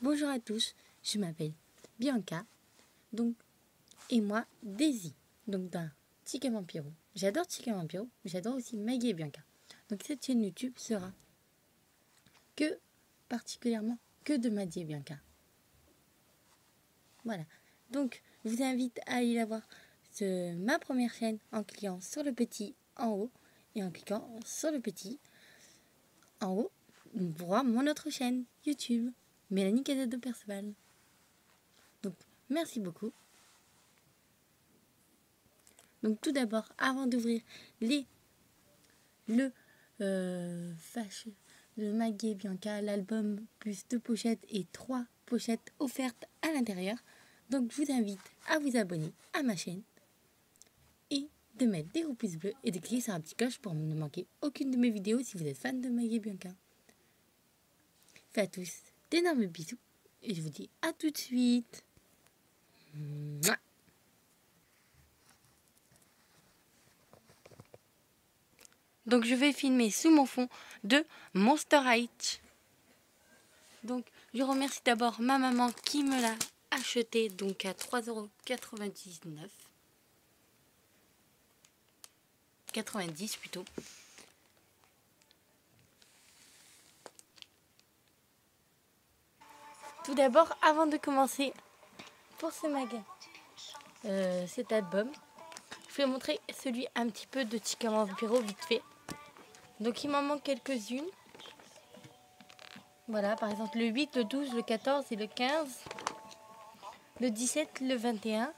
Bonjour à tous, je m'appelle Bianca, donc, et moi, Daisy, donc dans Chica Vampiro. J'adore Chica Vampiro, mais j'adore aussi Maggie et Bianca. Donc cette chaîne YouTube sera particulièrement que de Maggie et Bianca. Voilà, donc je vous invite à aller la voir ma première chaîne en cliquant sur le petit en haut et en cliquant sur le petit en haut, on voit mon autre chaîne YouTube. Mélanie Casado de Perceval. Donc, merci beaucoup. Donc, tout d'abord, avant d'ouvrir le Maggie et Bianca, l'album plus 2 pochettes et 3 pochettes offertes à l'intérieur. Donc, je vous invite à vous abonner à ma chaîne et de mettre des gros pouces bleus et de cliquer sur la petite cloche pour ne manquer aucune de mes vidéos si vous êtes fan de Maggie et Bianca. Faites à tous d'énormes bisous. Et je vous dis à tout de suite. Mouah. Donc je vais filmer sous mon fond de Monster High. Donc je remercie d'abord ma maman qui me l'a acheté donc à 3,99 €. 90 plutôt. Tout d'abord, avant de commencer pour ce cet album, je vais montrer celui un petit peu de Chica Vampiro vite fait. Donc il m'en manque quelques-unes. Voilà, par exemple le 8, le 12, le 14 et le 15, le 17, le 21,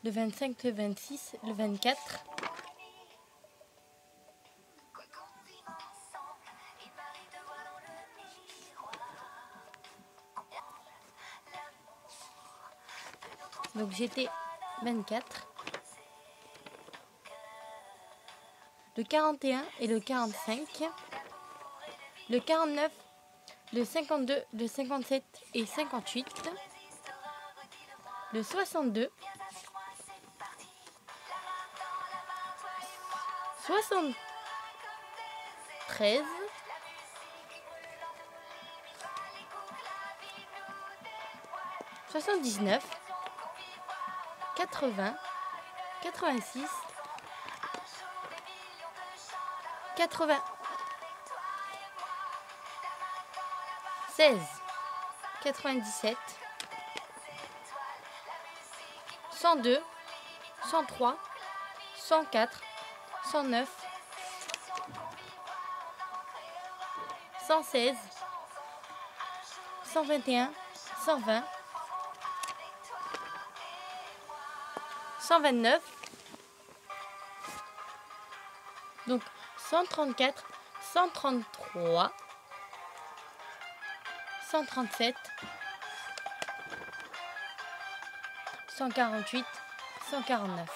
le 25, le 26, le 24. Donc j'étais 24, le 41 et le 45, le 49, le 52, le 57 et 58, le 62, 73, 79, 80, 86, 80, 16, 97, 102, 103, 104, 109, 116, 121, 120, 129, donc 134, 133, 137, 148, 149.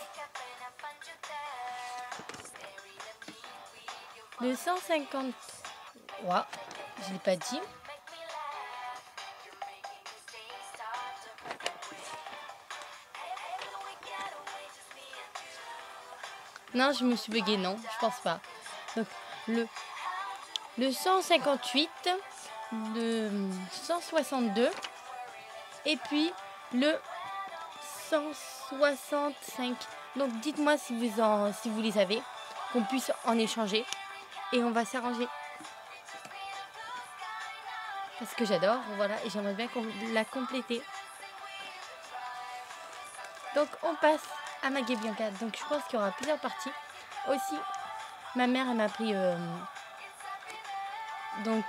Le 153, je ne l'ai pas dit. Non, je me suis buguée, non, je pense pas. Donc, le 158, le 162, et puis le 165. Donc, dites-moi si vous les avez, qu'on puisse en échanger. Et on va s'arranger. Parce que j'adore, voilà, et j'aimerais bien la compléter. Donc, on passe à Maggie et Bianca. Donc, je pense qu'il y aura plusieurs parties. Aussi, ma mère, elle m'a pris Donc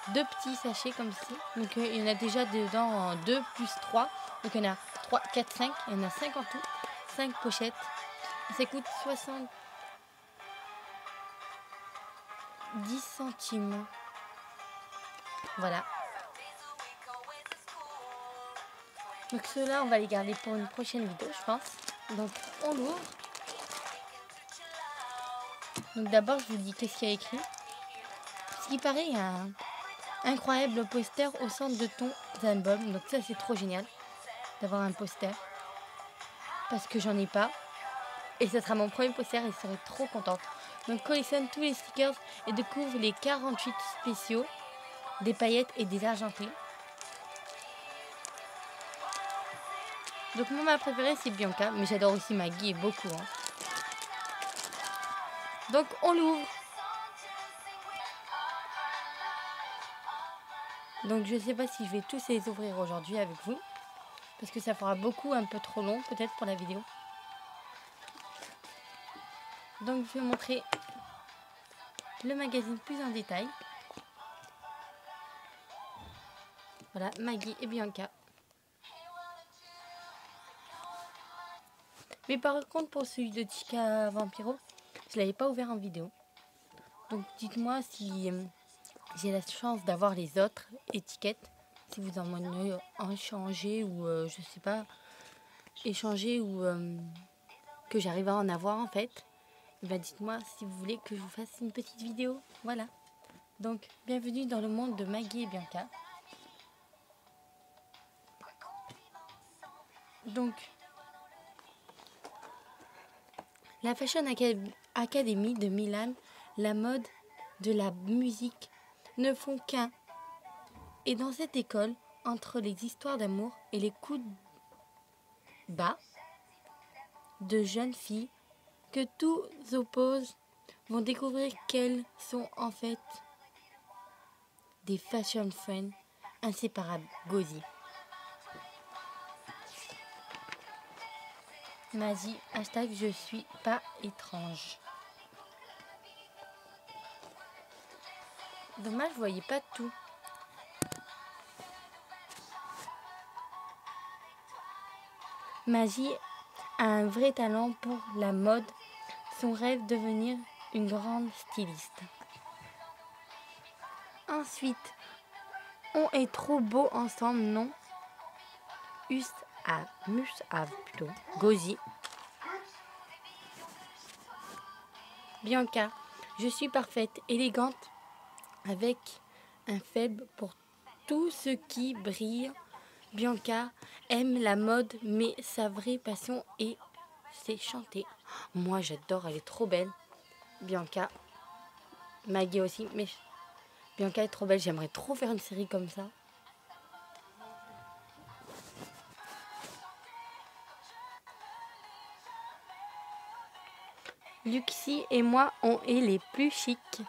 deux petits sachets comme ci. Donc il y en a déjà dedans 2 plus 3. Donc il y en a 3, 4, 5. Il y en a 5 en tout. 5 pochettes. Ça coûte 70 centimes. Voilà. Donc ceux-là, on va les garder pour une prochaine vidéo, je pense. Donc on l'ouvre. Donc d'abord, je vous dis qu'est-ce qu'il y a écrit. Ce qui paraît, il y a un incroyable poster au centre de ton album. Donc ça, c'est trop génial d'avoir un poster. Parce que j'en ai pas. Et ce sera mon premier poster et je serai trop contente. Donc collectionne tous les stickers et découvre les 48 spéciaux, des paillettes et des argenteries. Donc mon ma préférée c'est Bianca, mais j'adore aussi Maggie et beaucoup. Hein. Donc on l'ouvre. Donc je sais pas si je vais tous les ouvrir aujourd'hui avec vous. Parce que ça fera beaucoup, un peu trop long peut-être pour la vidéo. Donc je vais montrer le magazine plus en détail. Voilà, Maggie et Bianca. Mais par contre pour celui de Chica Vampiro, je ne l'avais pas ouvert en vidéo. Donc dites-moi si j'ai la chance d'avoir les autres étiquettes. Si vous en voulez en changer ou je sais pas, échanger ou que j'arrive à en avoir en fait. Ben dites-moi si vous voulez que je vous fasse une petite vidéo. Voilà. Donc bienvenue dans le monde de Maggie et Bianca. Donc la Fashion Academy de Milan, la mode de la musique ne font qu'un. Et dans cette école, entre les histoires d'amour et les coups bas de jeunes filles que tous opposent, vont découvrir qu'elles sont en fait des fashion friends inséparables. Gozi. Mazie, hashtag je suis pas étrange. Dommage, vous voyez pas tout. Magie a un vrai talent pour la mode. Son rêve devenir une grande styliste. Ensuite, on est trop beau ensemble, non? Plutôt. Gozi. Bianca, je suis parfaite, élégante, avec un faible pour tout ce qui brille. Bianca aime la mode, mais sa vraie passion c'est chanter. Moi, j'adore, elle est trop belle. Bianca, Maggie aussi, mais Bianca est trop belle. J'aimerais trop faire une série comme ça. Luxie et moi, on est les plus chics.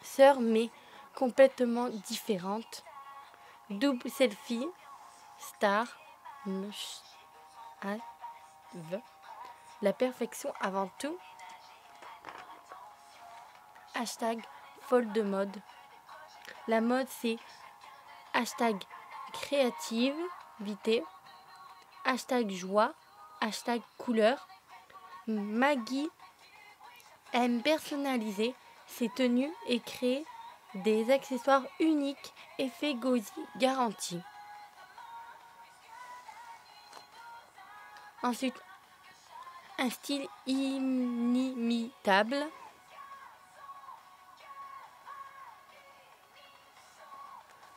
Sœurs, mais complètement différentes. Double selfie, star, la perfection avant tout. Hashtag folle de mode. La mode, c'est hashtag créativité, hashtag joie, hashtag couleur. Maggie aime personnaliser ses tenues et créer des accessoires uniques, effet Gozi garanti. Ensuite, un style inimitable.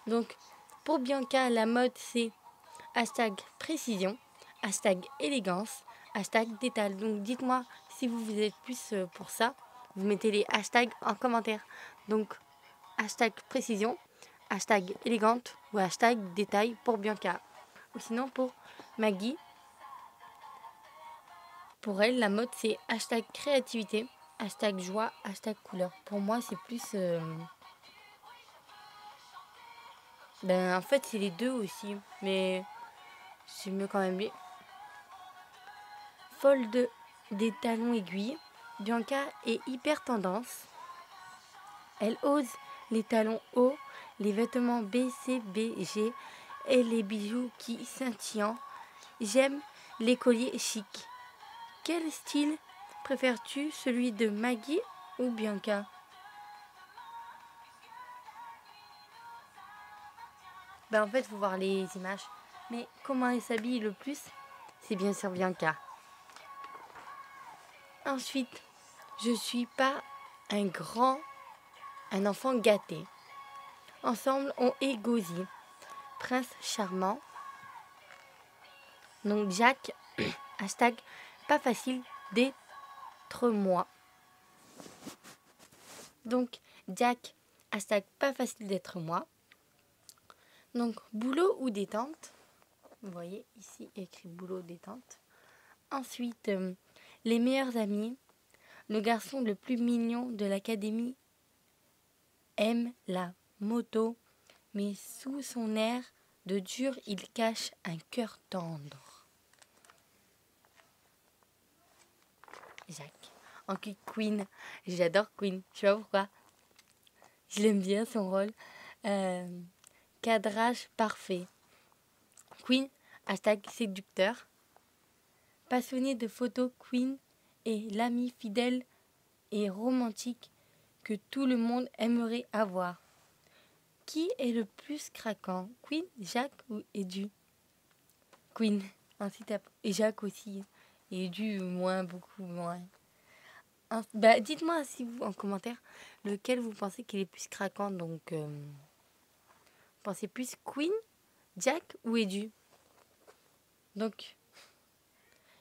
Donc, pour Bianca, la mode, c'est hashtag précision, hashtag élégance, hashtag détail. Donc, dites-moi si vous êtes plus pour ça. Vous mettez les hashtags en commentaire. Donc, hashtag précision, hashtag élégante ou hashtag détail pour Bianca. Ou sinon, pour Maggie, pour elle, la mode, c'est hashtag créativité, hashtag joie, hashtag couleur. Pour moi, c'est plus... en fait, c'est les deux aussi. Mais c'est mieux quand même. Folle des talons aiguilles. Bianca est hyper tendance. Elle ose les talons hauts, les vêtements BCBG et les bijoux qui scintillent. J'aime les colliers chics. Quel style préfères-tu, celui de Maggie ou Bianca? En fait, il faut voir les images. Mais comment elle s'habille le plus? C'est bien sûr Bianca. Ensuite, je suis pas un enfant gâté. Ensemble, on est Gauzy, prince charmant. Donc Jack, hashtag pas facile d'être moi. Donc Jack, hashtag pas facile d'être moi. Donc boulot ou détente. Vous voyez ici écrit boulot détente. Ensuite, les meilleurs amis. Le garçon le plus mignon de l'académie aime la moto, mais sous son air de dur, il cache un cœur tendre. Jacques. Ensuite, Queen. J'adore Queen. Je sais pas pourquoi. Je l'aime bien, son rôle. Cadrage parfait. Queen, hashtag séducteur. Passionné de photos, Queen est l'ami fidèle et romantique que tout le monde aimerait avoir. Qui est le plus craquant? Queen, Jacques ou Edu? Queen. Ensuite, et Jacques aussi. Et Edu, moins, beaucoup moins. Dites-moi si vous, en commentaire, lequel vous pensez qu'il est plus craquant. Donc, pensez plus Queen, Jack ou Edu? Donc,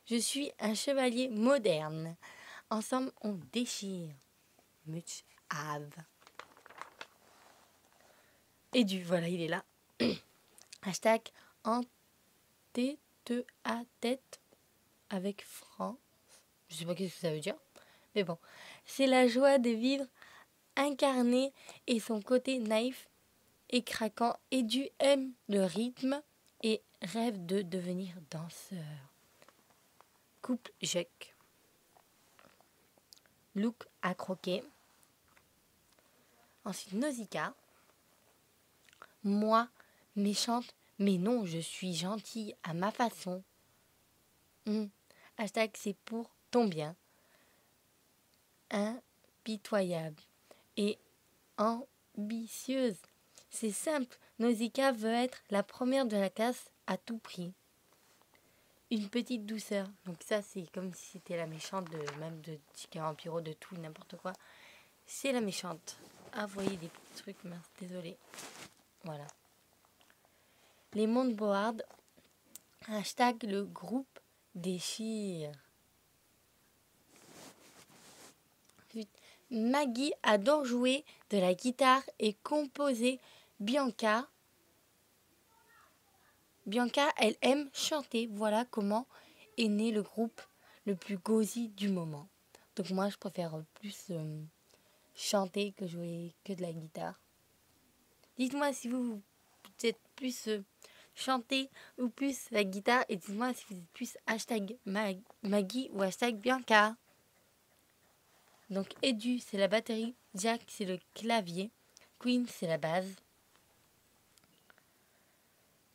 je suis un chevalier moderne. Ensemble, on déchire. Much have. Edu, voilà, il est là. Hashtag en tête à tête avec France. Je sais pas qu'est-ce que ça veut dire. Mais bon, c'est la joie de vivre incarné et son côté naïf et craquant. Edu aime le rythme et rêve de devenir danseur. Couple Jacques. Look à croquer. Ensuite, Nausicaa. Moi, méchante, mais non, je suis gentille à ma façon. Hashtag c'est pour ton bien. Impitoyable et ambitieuse. C'est simple, Nausicaa veut être la première de la classe à tout prix. Une petite douceur. Donc ça, c'est comme si c'était la méchante de Chica Vampiro, de tout, n'importe quoi. C'est la méchante. Ah, vous voyez des petits trucs, mince, désolé. Voilà. Les mondes Board. Hashtag le groupe déchire. Maggie adore jouer de la guitare et composer. Bianca, elle aime chanter. Voilà comment est né le groupe le plus gauzy du moment. Donc moi, je préfère plus chanter que jouer que de la guitare. Dites-moi si vous êtes plus chanter ou plus la guitare. Et dites-moi si vous êtes plus hashtag Maggie ou hashtag Bianca. Donc Edu, c'est la batterie. Jack, c'est le clavier. Queen, c'est la base.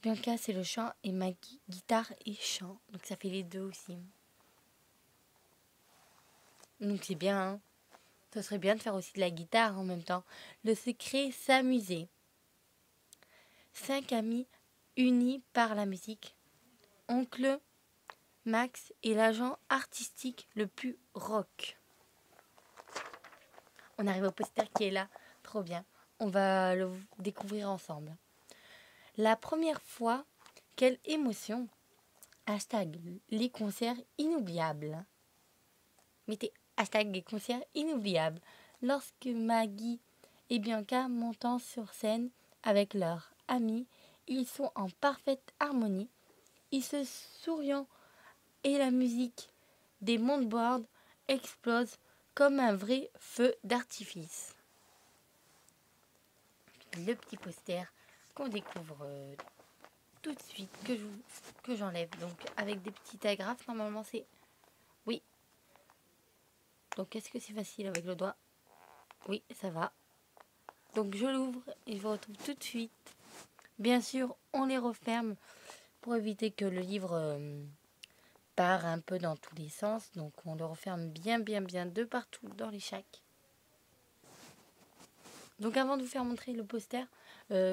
Bianca, c'est le chant. Et Maggie, guitare et chant. Donc ça fait les deux aussi. Donc c'est bien, hein. Ça serait bien de faire aussi de la guitare en même temps. Le secret, s'amuser. 5 amis unis par la musique. Oncle Max est l'agent artistique le plus rock. On arrive au poster qui est là. Trop bien. On va le découvrir ensemble. La première fois, quelle émotion. Hashtag les concerts inoubliables. Mettez hashtag les concerts inoubliables. Lorsque Maggie et Bianca montent sur scène avec leurs amis, ils sont en parfaite harmonie. Ils se sourient et la musique des monteboards explose comme un vrai feu d'artifice. Le petit poster qu'on découvre tout de suite, que j'enlève. Donc avec des petits agrafes, normalement c'est... Oui. Donc est-ce que c'est facile avec le doigt? Oui, ça va. Donc je l'ouvre et je vous retrouve tout de suite. Bien sûr, on les referme pour éviter que le livre part un peu dans tous les sens. Donc on le referme bien de partout dans les chacs. Donc avant de vous faire montrer le poster,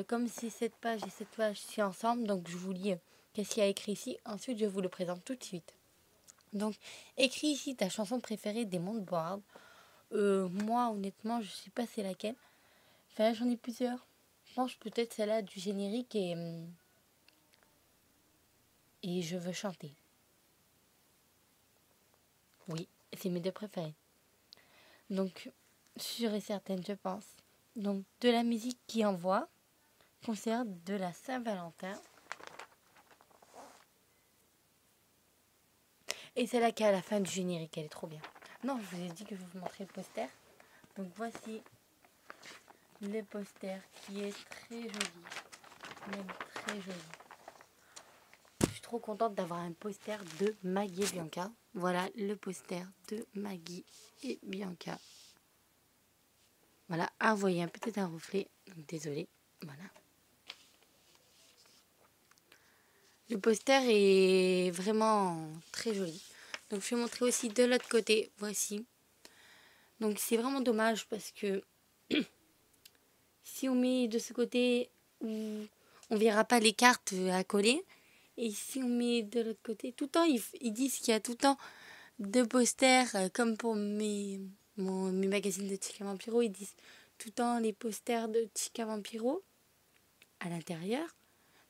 comme c'est cette page et cette page-ci ensemble, donc je vous lis qu'est-ce qu'il y a écrit ici. Ensuite, je vous le présente tout de suite. Donc, écris ici ta chanson préférée des Mondes Board. Moi, honnêtement, je sais pas c'est laquelle. Enfin, j'en ai plusieurs. Je pense peut-être celle-là du générique et je veux chanter. Oui, c'est mes deux préférés. Donc, sûre et certaine, je pense. Donc, de la musique qui envoie, concert de la Saint-Valentin. Et celle-là qui est à la fin du générique, elle est trop bien. Non, je vous ai dit que je vais vous montrer le poster. Donc, voici le poster qui est très joli. Même très joli. Je suis trop contente d'avoir un poster de Maggie et Bianca. Voilà le poster de Maggie et Bianca. Voilà, vous voyez peut-être un reflet, donc désolé. Voilà. Le poster est vraiment très joli. Donc je vais montrer aussi de l'autre côté. Voici. Donc c'est vraiment dommage parce que si on met de ce côté, on verra pas les cartes à coller. Et si on met de l'autre côté, tout le temps, ils disent qu'il y a tout le temps deux posters, comme pour mes magazines de Chica Vampiro, ils disent tout le temps les posters de Chica Vampiro à l'intérieur.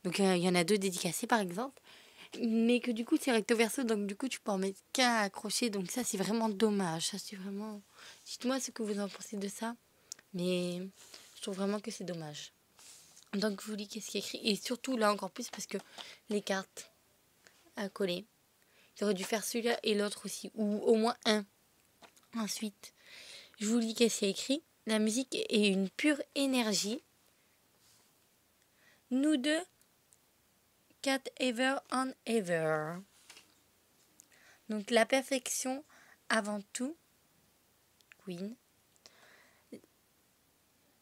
Donc il y en a deux dédicacés par exemple. Mais que du coup c'est recto verso, donc du coup tu peux en mettre qu'un accroché. Donc ça c'est vraiment dommage. Ça c'est vraiment... Dites-moi ce que vous en pensez de ça. Mais je trouve vraiment que c'est dommage. Donc je vous lis qu'est-ce qui est écrit. Et surtout là encore plus parce que les cartes à coller. J'aurais dû faire celui-là et l'autre aussi. Ou au moins un. Ensuite, je vous lis qu'est-ce qu'il y a écrit. La musique est une pure énergie. Nous deux, cat ever on ever. Donc la perfection avant tout. Queen.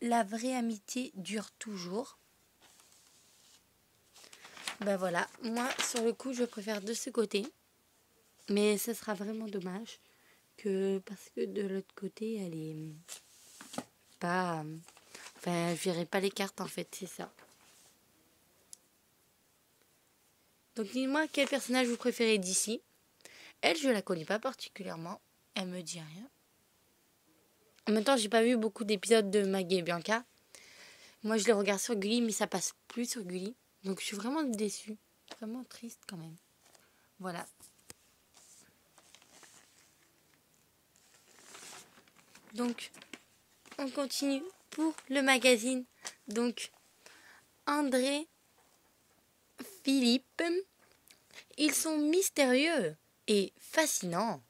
La vraie amitié dure toujours. Ben voilà, moi sur le coup je préfère de ce côté. Mais ce sera vraiment dommage parce que de l'autre côté elle est pas... Enfin je verrai pas les cartes en fait, c'est ça. Donc dites-moi quel personnage vous préférez d'ici. Elle, je la connais pas particulièrement. Elle me dit rien. En même temps, j'ai pas vu beaucoup d'épisodes de Maggie et Bianca. Moi, je les regarde sur Gulli, mais ça passe plus sur Gulli. Donc, je suis vraiment déçue. Vraiment triste quand même. Voilà. Donc, on continue pour le magazine. Donc, André, Philippe, ils sont mystérieux et fascinants.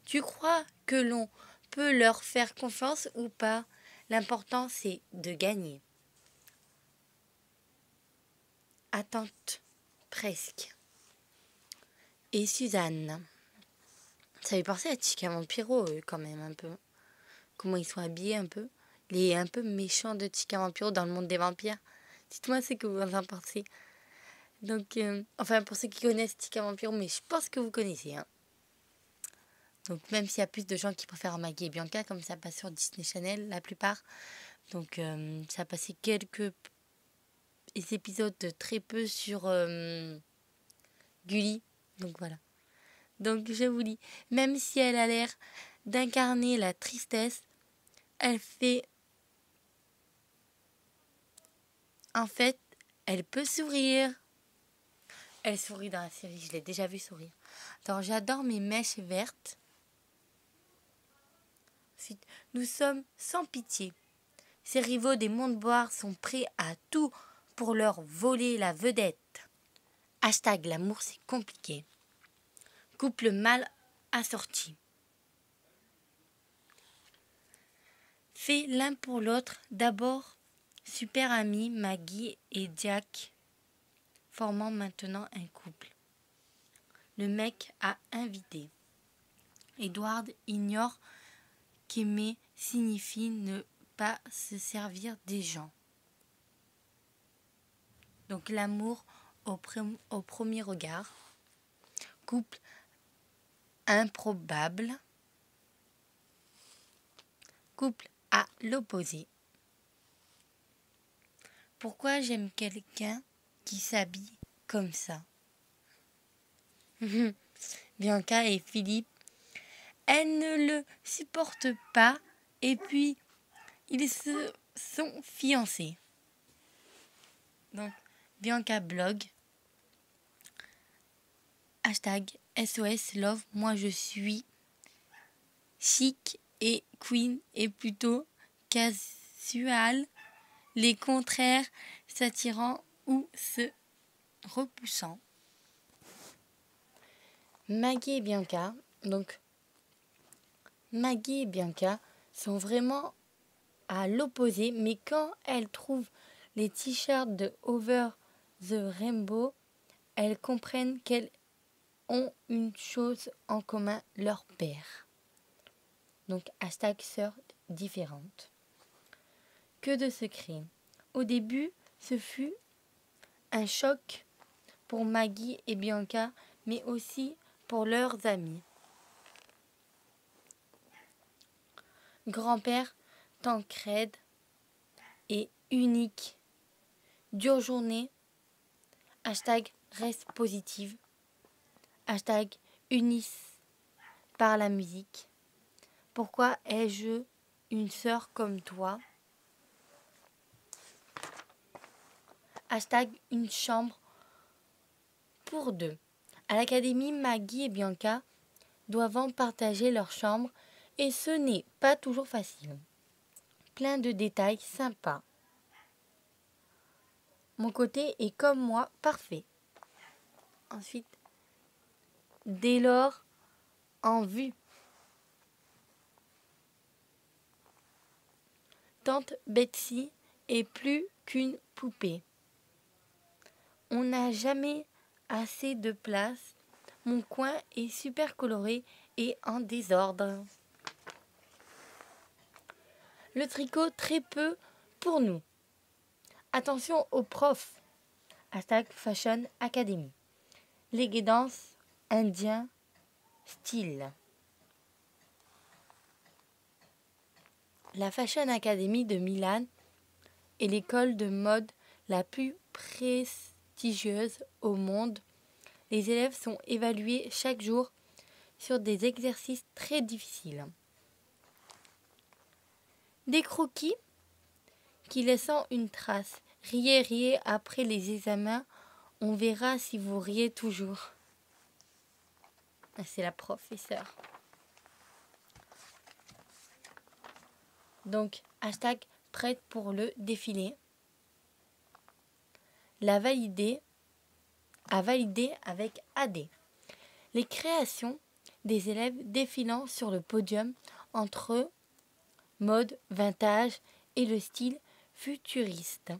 Tu crois que l'on peut leur faire confiance ou pas? L'important, c'est de gagner. Attente, presque. Et Suzanne. Ça fait penser à Chica Vampiro, quand même, un peu. Comment ils sont habillés, un peu. Les un peu méchants de Chica Vampiro dans le monde des vampires. Dites-moi ce que vous en pensez. Donc, enfin, pour ceux qui connaissent Chica Vampiro, mais je pense que vous connaissez, hein. Donc, même s'il y a plus de gens qui préfèrent Maggie et Bianca, comme ça passe sur Disney Channel, la plupart. Donc, ça a passé quelques épisodes très peu sur Gulli. Donc, voilà. Donc, je vous dis, même si elle a l'air d'incarner la tristesse, elle fait... En fait, elle peut sourire. Elle sourit dans la série, je l'ai déjà vue sourire. Alors, j'adore mes mèches vertes. Ensuite, nous sommes sans pitié. Ces rivaux des mondes boires sont prêts à tout pour leur voler la vedette. Hashtag l'amour c'est compliqué. Couple mal assorti. Fait l'un pour l'autre, d'abord super amis Maggie et Jack, formant maintenant un couple. Le mec a invité. Edward ignore qu'aimer signifie ne pas se servir des gens. Donc l'amour au premier regard. Couple improbable. Couple à l'opposé. Pourquoi j'aime quelqu'un qui s'habille comme ça? Bianca et Philippe, elles ne le supportent pas et puis ils se sont fiancés. Donc Bianca blog. Hashtag SOS Love, moi je suis chic et queen et plutôt casual, les contraires s'attirant ou se repoussant. Maggie et Bianca, donc Maggie et Bianca sont vraiment à l'opposé, mais quand elles trouvent les t-shirts de Over the Rainbow, elles comprennent qu'elles ont une chose en commun, leur père. Donc hashtag sœurs différentes. Que de secrets. Au début, ce fut un choc pour Maggie et Bianca, mais aussi pour leurs amis. Grand-père Tancred est unique. Dure journée. Hashtag reste positive. Hashtag unissent par la musique. Pourquoi ai-je une sœur comme toi? Hashtag une chambre pour deux. À l'académie, Maggie et Bianca doivent partager leur chambre et ce n'est pas toujours facile. Plein de détails sympas. Mon côté est comme moi, parfait. Ensuite, dès lors, en vue. Tante Betsy est plus qu'une poupée. On n'a jamais assez de place. Mon coin est super coloré et en désordre. Le tricot très peu pour nous. Attention aux profs. Hashtag Fashion Academy. Les guidances indiens style. La Fashion Academy de Milan est l'école de mode la plus prestigieuse au monde. Les élèves sont évalués chaque jour sur des exercices très difficiles. Des croquis qui laissent une trace. Riez, riez après les examens. On verra si vous riez toujours. C'est la professeure. Donc, hashtag prête pour le défilé. La valider, à valider avec AD. Les créations des élèves défilant sur le podium entre mode vintage et le style futuriste.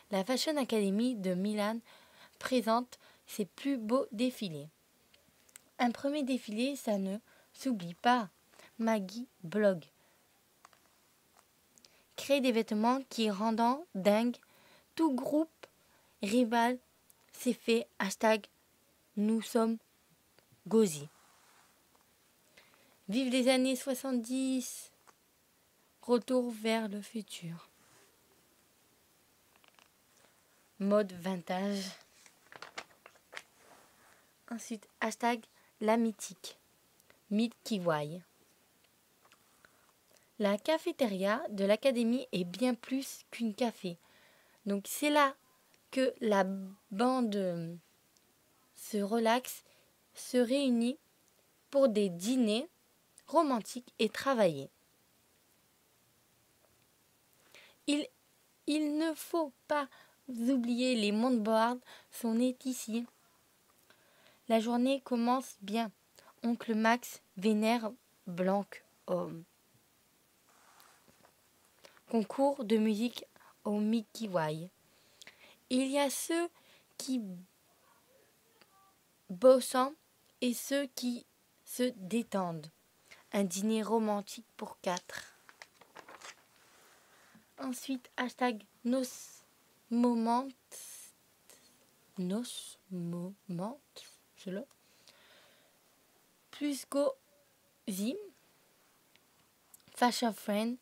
La Fashion Academy de Milan présente ses plus beaux défilés. Un premier défilé, ça ne s'oublie pas. Maggie blog. Créer des vêtements qui rendent dingue. Tout groupe rival s'est fait. Hashtag nous sommes Gauzy. Vive les années 70. Retour vers le futur. Mode vintage. Ensuite, hashtag la mythique. Milky Way. La cafétéria de l'académie est bien plus qu'une café. Donc c'est là que la bande se relaxe, se réunit pour des dîners romantiques et travailler. Il ne faut pas oublier les moodboards sont nés ici. La journée commence bien. Oncle Max vénère Blanc homme. Concours de musique au Milky Way. Il y a ceux qui bossent et ceux qui se détendent. Un dîner romantique pour 4. Ensuite, hashtag nos moments. Nos moments. C'est là. Plus go zim. Fashion Friend.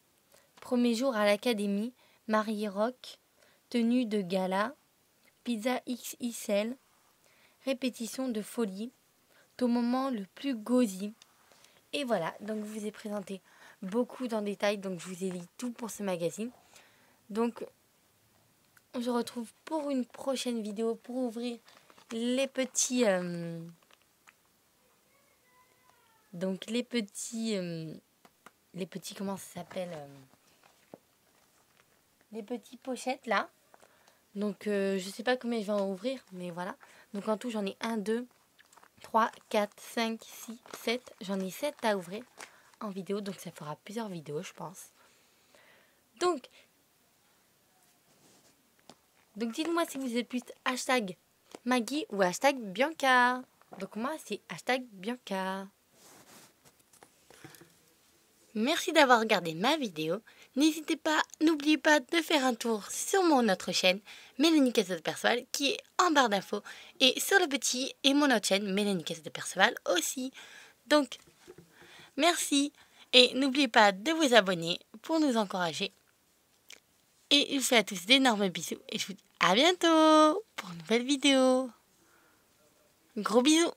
Premier jour à l'académie. Marie Rock. Tenue de gala. Pizza XXL. Répétition de folie. Ton moment le plus gauzy. Et voilà, donc je vous ai présenté beaucoup en détail, donc je vous ai dit tout pour ce magazine. Donc, on se retrouve pour une prochaine vidéo pour ouvrir les petits... comment ça s'appelle les petits pochettes là. Donc, je sais pas combien je vais en ouvrir, mais voilà. Donc, en tout, j'en ai 1, 2, 3, 4, 5, 6, 7. J'en ai 7 à ouvrir en vidéo, donc ça fera plusieurs vidéos, je pense. Donc dites-moi si vous êtes plus hashtag Maggie ou hashtag Bianca. Donc moi, c'est hashtag Bianca. Merci d'avoir regardé ma vidéo. N'oubliez pas de faire un tour sur mon autre chaîne, Mélanie Caisse de Perceval, qui est en barre d'infos, et sur le petit et mon autre chaîne, Mélanie Caisse de Perceval aussi. Donc, merci, et n'oubliez pas de vous abonner pour nous encourager. Et je vous fais à tous d'énormes bisous, et je vous dis à bientôt pour une nouvelle vidéo. Gros bisous.